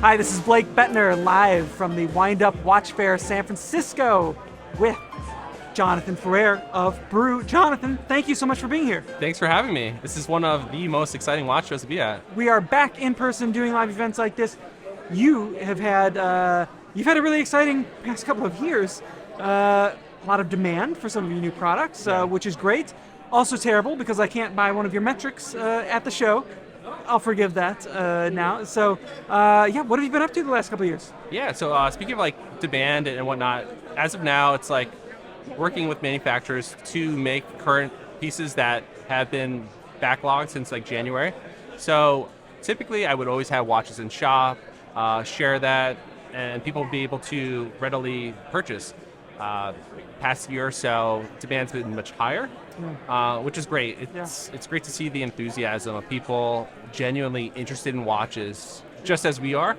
Hi, this is Blake Bettner, live from the Windup Watch Fair San Francisco with Jonathan Ferrer of Brew. Jonathan, thank you so much for being here. Thanks for having me. This is one of the most exciting watch shows to be at. We are back in person doing live events like this. You have had you've had a really exciting past couple of years. A lot of demand for some of your new products, which is great. Also terrible because I can't buy one of your metrics at the show. I'll forgive that now. So, what have you been up to the last couple of years? Yeah, so speaking of like demand and whatnot, as of now, it's like working with manufacturers to make current pieces that have been backlogged since like January. So typically I would always have watches in shop, share that, and people be able to readily purchase. Past year or so, demand's been much higher, which is great. It's great to see the enthusiasm of people genuinely interested in watches, just as we are,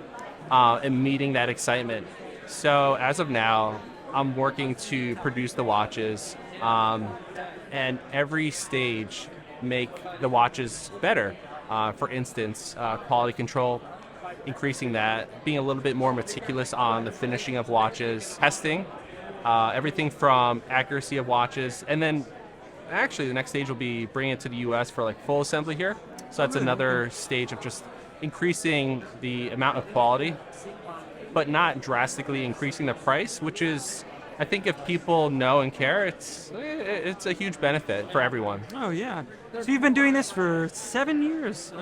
and meeting that excitement. So as of now, I'm working to produce the watches, and every stage make the watches better. For instance, quality control, increasing that, being a little bit more meticulous on the finishing of watches, testing, everything from accuracy of watches, and then actually the next stage will be bringing it to the US for like full assembly here. So that's another stage of just increasing the amount of quality, but not drastically increasing the price, which is, I think if people know and care, it's a huge benefit for everyone. Oh, yeah. So you've been doing this for 7 years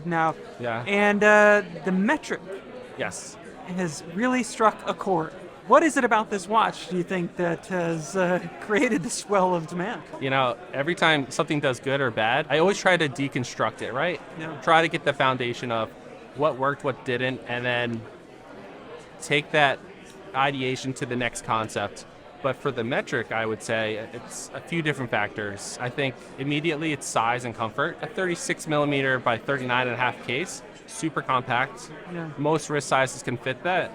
now. Yeah. And the metric Yes. has really struck a chord. What is it about this watch, do you think, that has created this swell of demand? You know, every time something does good or bad, I always try to deconstruct it, right? Yeah. Try to get the foundation of what worked, what didn't, and then take that ideation to the next concept. But for the metric, I would say it's a few different factors. I think immediately it's size and comfort. A 36 millimeter by 39.5 case, super compact. Yeah. Most wrist sizes can fit that.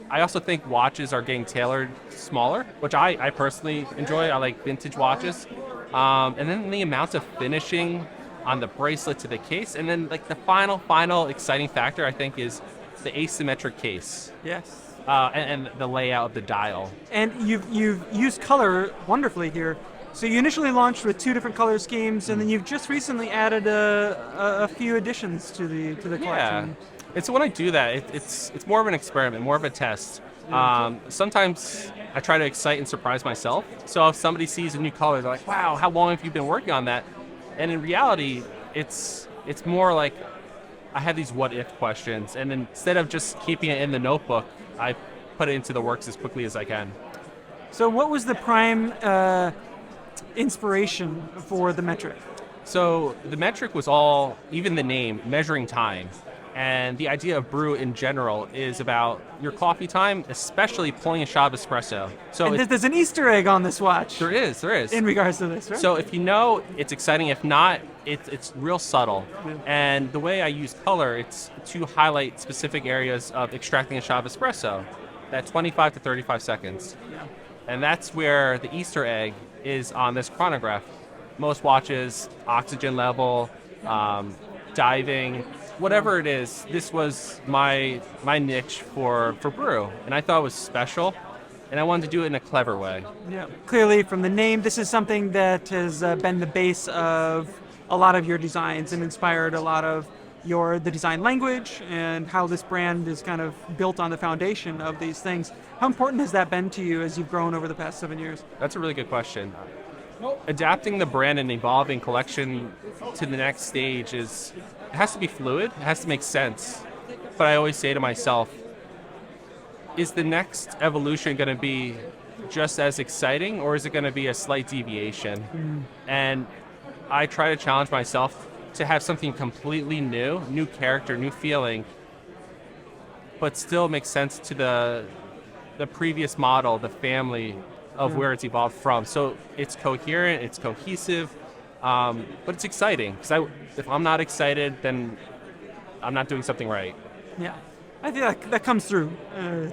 I also think watches are getting tailored smaller, which I personally enjoy. I like vintage watches. And then the amount of finishing on the bracelet to the case. And then like the final exciting factor, I think, is the asymmetric case. Yes. And the layout of the dial. And you've used color wonderfully here. So you initially launched with 2 different color schemes, and then you've just recently added a few additions to the collection. Yeah. It's when I do that, it's more of an experiment, more of a test. Sometimes I try to excite and surprise myself. So if somebody sees a new color, they're like, wow, how long have you been working on that? And in reality, it's more like I have these what if questions, and instead of just keeping it in the notebook, I put it into the works as quickly as I can. So what was the prime inspiration for the metric? So the metric was all, even the name, measuring time. And the idea of Brew in general is about your coffee time, especially pulling a shot of espresso. So And there's an Easter egg on this watch. there is. In regards to this, right? So if you know, it's exciting. If not, it's real subtle. Yeah. And the way I use color, it's to highlight specific areas of extracting a shot of espresso, that 25 to 35 seconds. Yeah. And that's where the Easter egg is on this chronograph. Most watches, oxygen level, diving, whatever it is, this was my niche for Brew. And I thought it was special, and I wanted to do it in a clever way. Yeah. Clearly, from the name, this is something that has been the base of a lot of your designs and inspired a lot of the design language and how this brand is kind of built on the foundation of these things. How important has that been to you as you've grown over the past 7 years? That's a really good question. Adapting the brand and evolving collection to the next stage it has to be fluid, it has to make sense. But I always say to myself, is the next evolution going to be just as exciting, or is it going to be a slight deviation? And I try to challenge myself to have something completely new character, new feeling, but still make sense to the previous model, the family of where it's evolved from. So it's coherent, it's cohesive, but it's exciting. Because if I'm not excited, then I'm not doing something right. Yeah. I think that comes through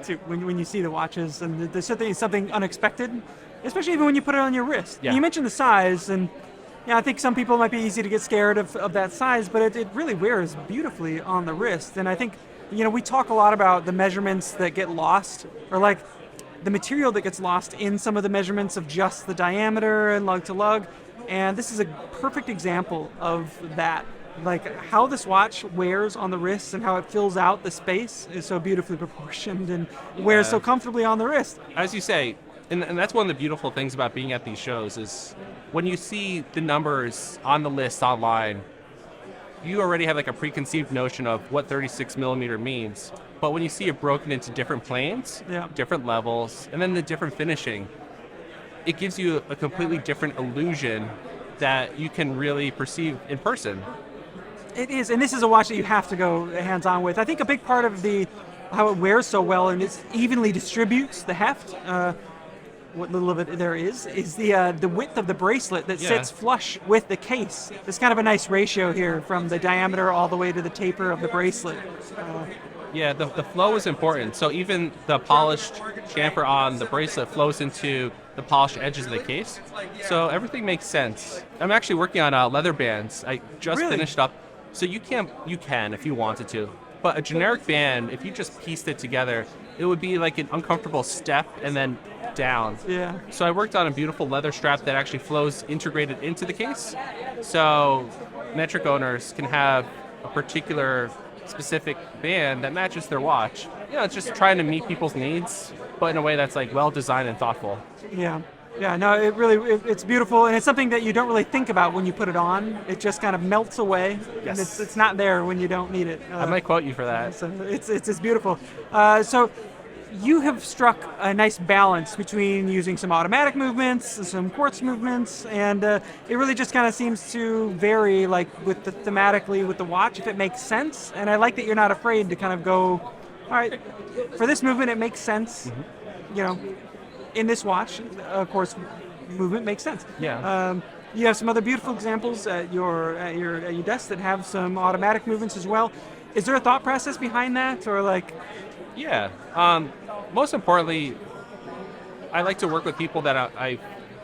too when you see the watches, and there's something unexpected, especially even when you put it on your wrist. Yeah. And you mentioned the size, and I think some people might be easy to get scared of that size, but it really wears beautifully on the wrist. And I think we talk a lot about the measurements that get lost, or like the material that gets lost in some of the measurements of just the diameter and lug to lug. And this is a perfect example of that. Like how this watch wears on the wrist and how it fills out the space is so beautifully proportioned and wears so comfortably on the wrist. As you say, and that's one of the beautiful things about being at these shows is when you see the numbers on the list online, you already have like a preconceived notion of what 36 millimeter means. But when you see it broken into different planes, different levels, and then the different finishing, it gives you a completely different illusion that you can really perceive in person. It is, and this is a watch that you have to go hands-on with. I think a big part of how it wears so well and it evenly distributes the heft, what little of it there is the width of the bracelet that sits flush with the case. There's kind of a nice ratio here from the diameter all the way to the taper of the bracelet. The flow is important. So even the polished chamfer on the bracelet flows into the polished edges of the case. So everything makes sense. I'm actually working on leather bands. I just finished up. So you can if you wanted to. But a generic band, if you just pieced it together, it would be like an uncomfortable step and then down. Yeah. So I worked on a beautiful leather strap that actually flows integrated into the case. So metric owners can have a particular specific band that matches their watch. It's just trying to meet people's needs, but in a way that's like well designed and thoughtful. Yeah, no, it's beautiful, and it's something that you don't really think about when you put it on. It just kind of melts away, and it's not there when you don't need it. I might quote you for that. So it's beautiful. So you have struck a nice balance between using some automatic movements, some quartz movements, and it really just kind of seems to vary, like thematically with the watch, if it makes sense. And I like that you're not afraid to kind of go, all right, for this movement it makes sense. In this watch, of course, movement makes sense. Yeah. You have some other beautiful examples at your desk that have some automatic movements as well. Is there a thought process behind that, or like? Yeah. Most importantly, I like to work with people that I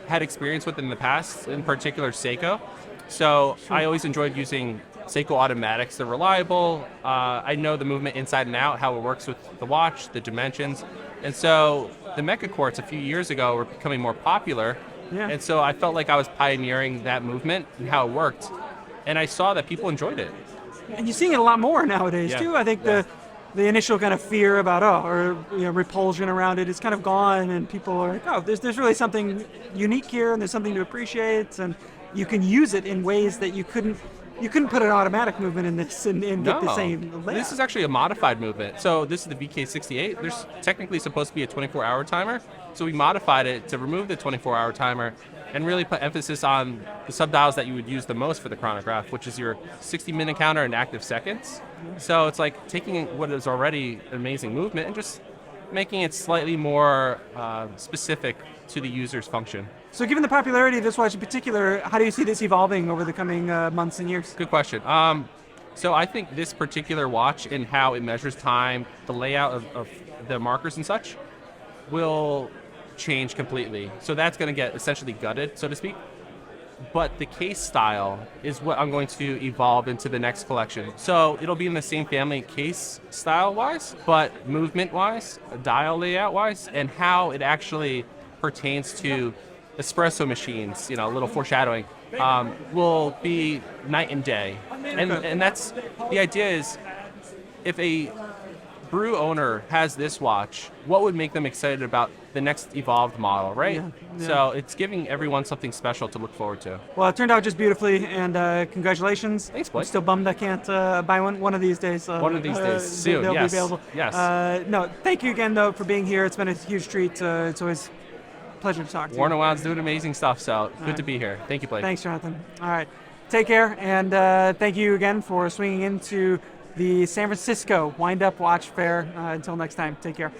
had experience with in the past, in particular Seiko. So I always enjoyed using Seiko automatics. They're reliable. I know the movement inside and out, how it works with the watch, the dimensions. And so the Mecha Quartz a few years ago were becoming more popular. Yeah. And so I felt like I was pioneering that movement and how it worked. And I saw that people enjoyed it. And you're seeing it a lot more nowadays too. I think the initial kind of fear about repulsion around it is kind of gone, and people are like, there's really something unique here, and there's something to appreciate, and you can use it in ways that you couldn't put an automatic movement in this and get the same layout. This is actually a modified movement. So this is the VK68. There's technically supposed to be a 24-hour timer. So we modified it to remove the 24-hour timer and really put emphasis on the subdials that you would use the most for the chronograph, which is your 60-minute counter and active seconds. So it's like taking what is already an amazing movement and just making it slightly more specific to the user's function. So given the popularity of this watch in particular, how do you see this evolving over the coming months and years? Good question. So I think this particular watch and how it measures time, the layout of the markers and such, will change completely. So that's going to get essentially gutted, so to speak. But the case style is what I'm going to evolve into the next collection. So it'll be in the same family case style-wise, but movement-wise, dial layout-wise, and how it actually pertains to espresso machines, a little foreshadowing, will be night and day. And that's, the idea is, if a Brew owner has this watch, what would make them excited about the next evolved model, right? Yeah. So it's giving everyone something special to look forward to. Well, it turned out just beautifully, and congratulations. Thanks, Blake. I'm still bummed I can't buy one of these days. One of these days, soon, they'll yes. be available. Yes. No, thank you again, though, for being here. It's been a huge treat. It's always a pleasure to talk to you. Warner Wild's doing amazing stuff, so good to be here. Thank you, Blake. Thanks, Jonathan. All right. Take care, and thank you again for swinging into the San Francisco Windup Watch Fair. Until next time, take care.